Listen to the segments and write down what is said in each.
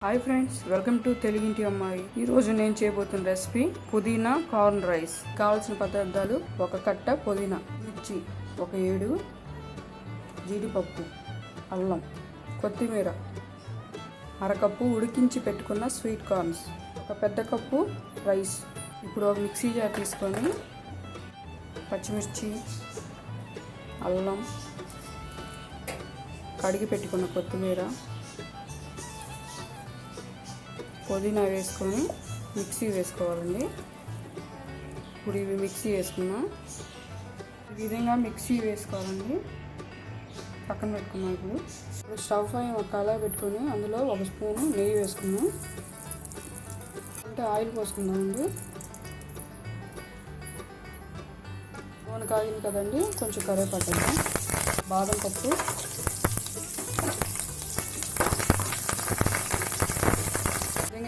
Hi friends, welcome to తెలుగింటి అమ్మాయి. ఈ రోజు నేను చేయబోతున్న రెసిపీ పుదీనా కార్న్ రైస్. కావాల్సిన పదార్థాలు: ఒక కట్ట పుదీనా, మిర్చి ఒక 7, జీడిపప్పు, అల్లం, కొత్తిమీర, అరకప్పు ఉడికించి పెట్టుకున్న స్వీట్ కార్న్స్, ఒక పెద్ద కప్పు రైస్. ఇప్పుడు ఒక మిక్సీ జార్ తీసుకొని పచ్చిమిర్చి, అల్లం, కడిగి పెట్టుకున్న కొత్తిమీర, పుదీనా వేసుకొని మిక్సీ వేసుకోవాలండి. ఇప్పుడు ఇవి మిక్సీ వేసుకున్నాం. ఈ విధంగా మిక్సీ వేసుకోవాలండి. పక్కన పెట్టుకున్నాం. ఇప్పుడు స్టవ్ పై ఒక కళాయి పెట్టుకొని అందులో 1 స్పూను నెయ్యి వేసుకున్నాం. అంటే ఆయిల్ పోసుకుందామండి. నూనె కాగింది కదండి, కొంచెం కరివేపాకు, బాదం పప్పు,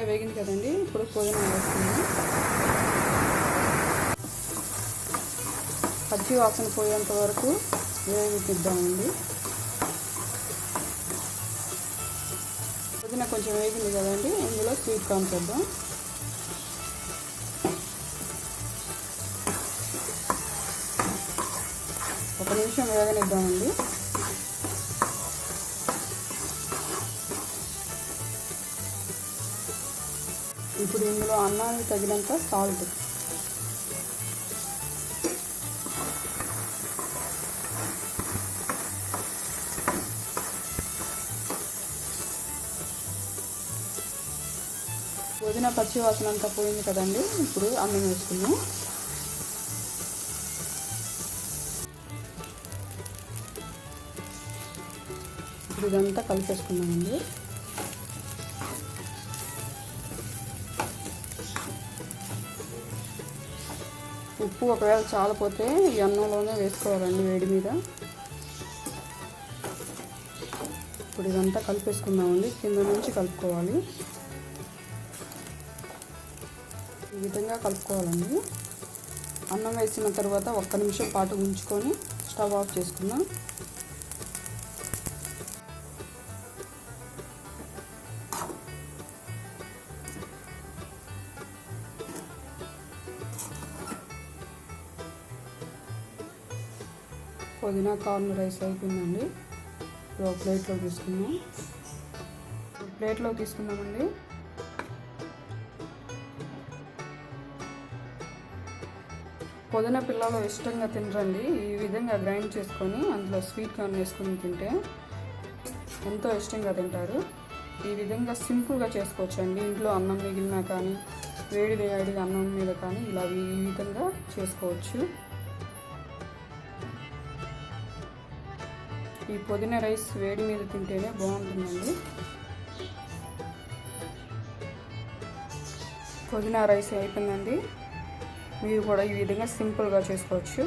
వేగింది కదండి. ఇప్పుడు పుదీనా వేసుకున్నాం. పచ్చి వాసన పోయేంత వరకు వేగిద్దామండి. పుదీనా కొంచెం వేగింది కదండి, ఇందులో స్వీట్ కార్న్ చేద్దాం. ఒక నిమిషం వేగనిద్దామండి. ఇప్పుడు ఇందులో అన్నానికి తగినంత సాల్ట్, పుదీనా పచ్చి వాసన అంతా పోయింది కదండి. ఇప్పుడు అన్నం వేసుకున్నాం. ఇప్పుడు ఇదంతా కలిపేసుకున్నామండి. ఉప్పు ఒకవేళ చాలపోతే ఈ అన్నంలోనే వేసుకోవాలండి, వేడి మీద. ఇప్పుడు ఇదంతా కలిపేసుకుందామండి. కింద నుంచి కలుపుకోవాలి. ఈ విధంగా కలుపుకోవాలండి. అన్నం వేసిన తర్వాత 1 నిమిషం పాటు ఉంచుకొని స్టవ్ ఆఫ్ చేసుకుందాం. పుదీనా కార్న్ రైస్ అయిపోయిందండి. ఇప్పుడు ఒక ప్లేట్లో తీసుకుందాం. ప్లేట్లో తీసుకుందామండి. పుదీనా పిల్లలు ఇష్టంగా తినరండి. ఈ విధంగా గ్రైండ్ చేసుకొని అందులో స్వీట్ కార్న్ వేసుకొని తింటే ఎంతో ఇష్టంగా తింటారు. ఈ విధంగా సింపుల్గా చేసుకోవచ్చండి. ఇంట్లో అన్నం మిగిలినా కానీ, వేడిగా అన్నం మీద కానీ ఇలా ఈ విధంగా చేసుకోవచ్చు. ఈ పుదీనా రైస్ వేడి మీద తింటేనే బాగుంటుందండి. పుదీనా రైస్ అయిపోయిందండి. మీరు కూడా ఈ విధంగా సింపుల్గా చేసుకోవచ్చు.